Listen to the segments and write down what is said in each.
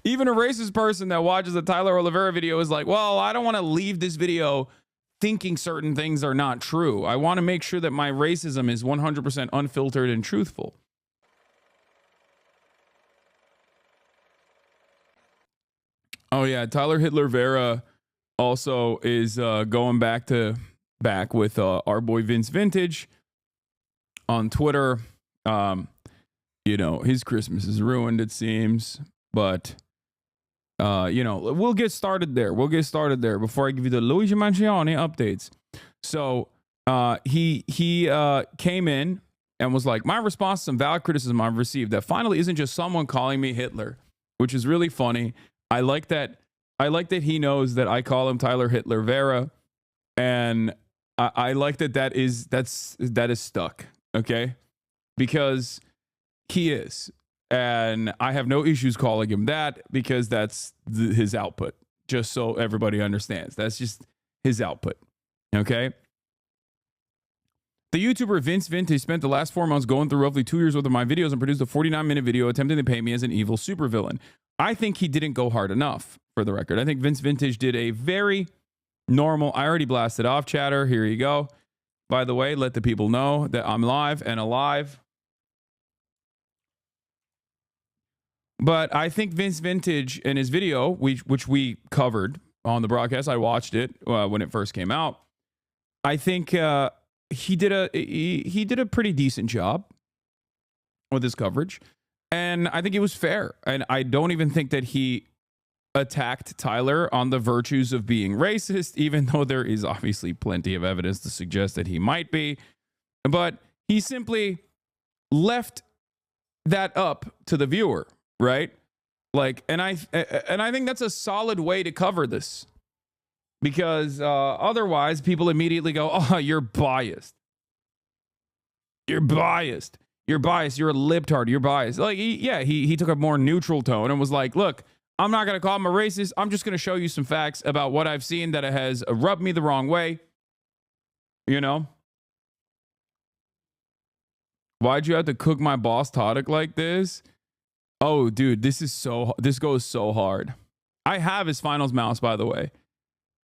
Even a racist person that watches a Tyler Oliveira video is like, well, I don't want to leave this video thinking certain things are not true. I want to make sure that my racism is 100% unfiltered and truthful. Oh yeah, Tyler Hitler Vera also is going back with our boy Vince Vintage on Twitter. His Christmas is ruined, it seems, but we'll get started there. Before I give you the Luigi Mangione updates. So he came in and was like, my response to some valid criticism I've received that finally isn't just someone calling me Hitler, which is really funny. I like that he knows that I call him Tyler Hitler Vera, and I like that is stuck, okay? Because he is, and I have no issues calling him that because that's his output. Just so everybody understands, that's just his output, okay? The YouTuber Vince Vintage spent the last 4 months going through roughly 2 years worth of my videos and produced a 49-minute video attempting to paint me as an evil supervillain. I think he didn't go hard enough, for the record. I think Vince Vintage did a very normal, I already blasted off, chatter. Here you go. By the way, let the people know that I'm live and alive. But I think Vince Vintage in his video, which we covered on the broadcast, I watched it when it first came out. I think he did a pretty decent job with his coverage, and I think it was fair. And I don't even think that he attacked Tyler on the virtues of being racist, even though there is obviously plenty of evidence to suggest that he might be. But he simply left that up to the viewer, right? Like, and I think that's a solid way to cover this, because otherwise people immediately go, oh, you're biased. You're biased. You're biased. You're a libtard. You're biased. Like, he took a more neutral tone and was like, look, I'm not going to call him a racist. I'm just going to show you some facts about what I've seen that has rubbed me the wrong way. You know? Why'd you have to cook my boss Tadic like this? Oh, dude, this goes so hard. I have his finals mouse, by the way.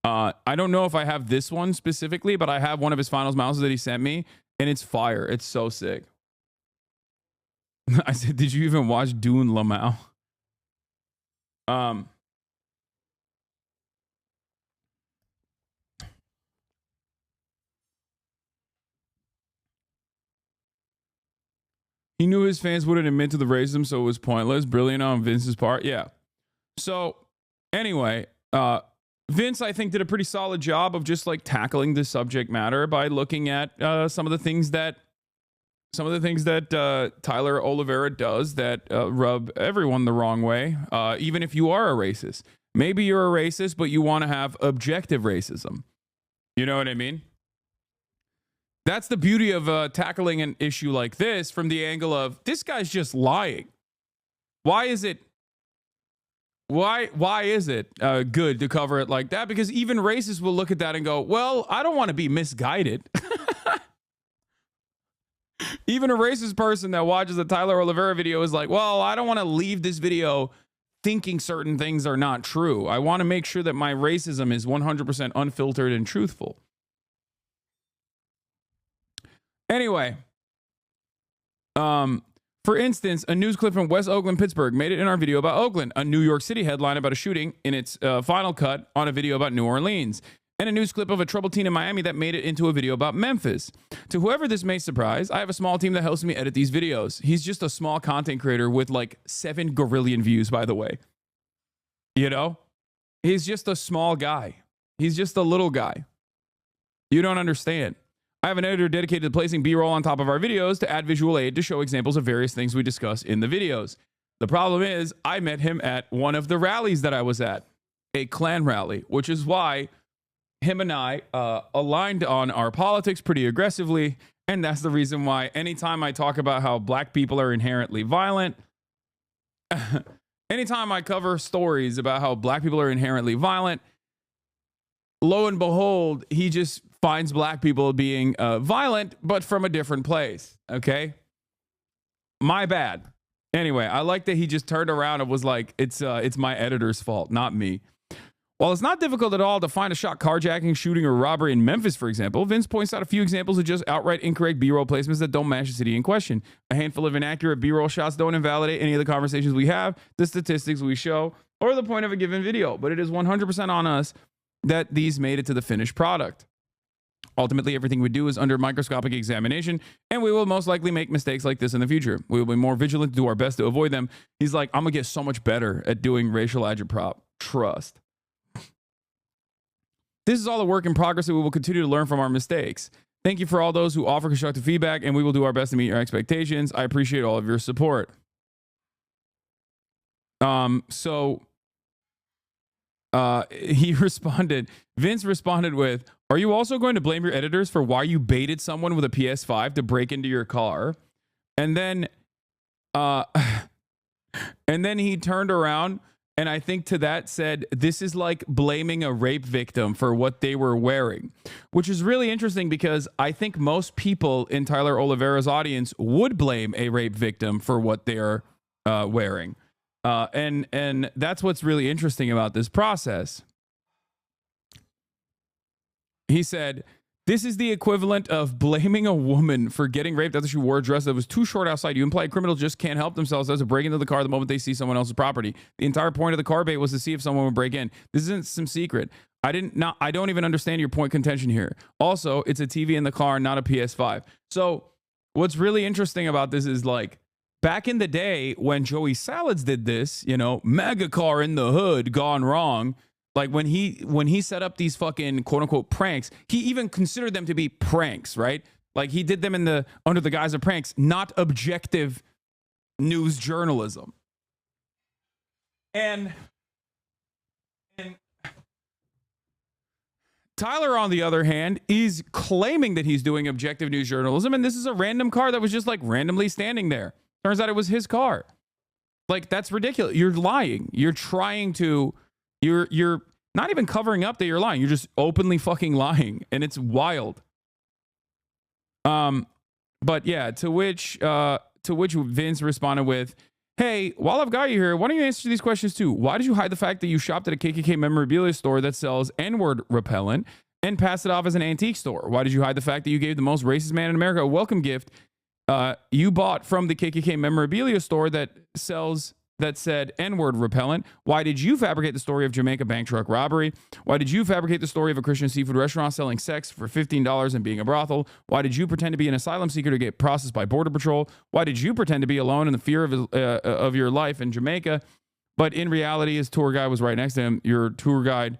I don't know if I have this one specifically, but I have one of his finals mouses that he sent me, and it's fire. It's so sick. I said, did you even watch Dune Lamau? He knew his fans wouldn't admit to the racism, so it was pointless. Brilliant on Vince's part. Yeah. So anyway, Vince, I think, did a pretty solid job of just like tackling the subject matter by looking at some of the things that Tyler Oliveira does that rub everyone the wrong way, even if you are a racist. Maybe you're a racist, but you want to have objective racism. You know what I mean? That's the beauty of tackling an issue like this from the angle of, this guy's just lying. Why is it good to cover it like that? Because even racists will look at that and go, well, I don't want to be misguided. Even a racist person that watches a Tyler Oliveira video is like, well, I don't want to leave this video thinking certain things are not true. I want to make sure that my racism is 100% unfiltered and truthful. Anyway, for instance, a news clip from West Oakland, Pittsburgh made it in our video about Oakland, a New York City headline about a shooting in its final cut on a video about New Orleans, and a news clip of a troubled teen in Miami that made it into a video about Memphis. To whoever this may surprise, I have a small team that helps me edit these videos. He's just a small content creator with like 7 gorillion views, by the way. You know? He's just a small guy. He's just a little guy. You don't understand. I have an editor dedicated to placing B-roll on top of our videos to add visual aid to show examples of various things we discuss in the videos. The problem is, I met him at one of the rallies that I was at, a Klan rally, which is why him and I aligned on our politics pretty aggressively, and that's the reason why anytime I talk about how black people are inherently violent, anytime I cover stories about how black people are inherently violent, lo and behold, he just finds black people being violent, but from a different place. Okay? My bad. Anyway, I like that he just turned around and was like, it's my editor's fault, not me. While it's not difficult at all to find a shot carjacking, shooting, or robbery in Memphis, for example, Vince points out a few examples of just outright incorrect B-roll placements that don't match the city in question. A handful of inaccurate B-roll shots don't invalidate any of the conversations we have, the statistics we show, or the point of a given video, but it is 100% on us that these made it to the finished product. Ultimately, everything we do is under microscopic examination, and we will most likely make mistakes like this in the future. We will be more vigilant to do our best to avoid them. He's like, I'm going to get so much better at doing racial agitprop. Trust. This is all a work in progress, and we will continue to learn from our mistakes. Thank you for all those who offer constructive feedback, and we will do our best to meet your expectations. I appreciate all of your support. He responded, Vince responded with, are you also going to blame your editors for why you baited someone with a PS5 to break into your car? And then he turned around and I think to that said, this is like blaming a rape victim for what they were wearing, which is really interesting because I think most people in Tyler Oliveira's audience would blame a rape victim for what they're wearing. And that's what's really interesting about this process. He said, this is the equivalent of blaming a woman for getting raped after she wore a dress that was too short outside. You imply criminals just can't help themselves as to break into the car the moment they see someone else's property. The entire point of the car bait was to see if someone would break in. This isn't some secret. I don't even understand your point contention here. Also, it's a TV in the car, not a PS5. So what's really interesting about this is like, back in the day when Joey Salads did this, you know, mega car in the hood gone wrong. Like when he set up these fucking quote unquote pranks, he even considered them to be pranks, right? Like he did them under the guise of pranks, not objective news journalism. And Tyler, on the other hand, is claiming that he's doing objective news journalism, and this is a random car that was just like randomly standing there. Turns out it was his car. Like, that's ridiculous. You're lying. You're trying to, you're not even covering up that you're lying. You're just openly fucking lying. And it's wild. But yeah, to which Vince responded with, hey, while I've got you here, why don't you answer these questions too? Why did you hide the fact that you shopped at a KKK memorabilia store that sells N-word repellent and passed it off as an antique store? Why did you hide the fact that you gave the most racist man in America a welcome gift you bought from the KKK memorabilia store that said N-word repellent? Why did you fabricate the story of Jamaica bank truck robbery? Why did you fabricate the story of a Christian seafood restaurant selling sex for $15 and being a brothel? Why did you pretend to be an asylum seeker to get processed by Border Patrol? Why did you pretend to be alone in the fear of your life in Jamaica? But in reality, his tour guide was right next to him. Your tour guide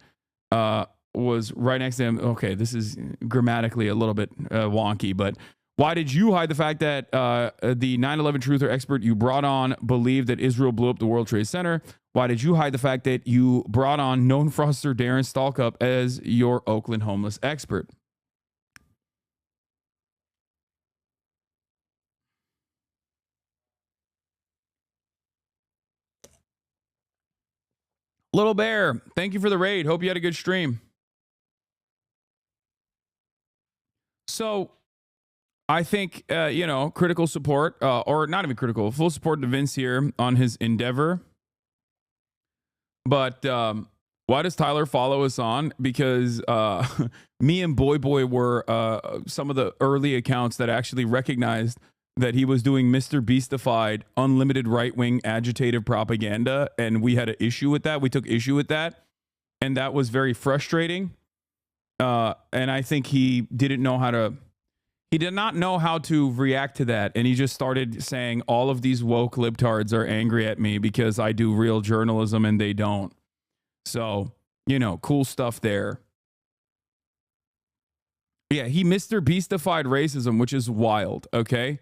was right next to him. Okay, this is grammatically a little bit wonky, but why did you hide the fact that the 9/11 truther expert you brought on believed that Israel blew up the World Trade Center? Why did you hide the fact that you brought on known fraudster Darren Stalkup as your Oakland homeless expert? Little Bear, thank you for the raid. Hope you had a good stream. So I think, critical support, or not even critical, full support to Vince here on his endeavor. But why does Tyler follow us on? Because me and Boy were some of the early accounts that actually recognized that he was doing Mr. Beastified, unlimited right-wing agitative propaganda, and we had an issue with that. We took issue with that, and that was very frustrating. And I think he did not know how to react to that. And he just started saying all of these woke libtards are angry at me because I do real journalism and they don't. So, cool stuff there. Yeah, he Mr. Beastified racism, which is wild. Okay.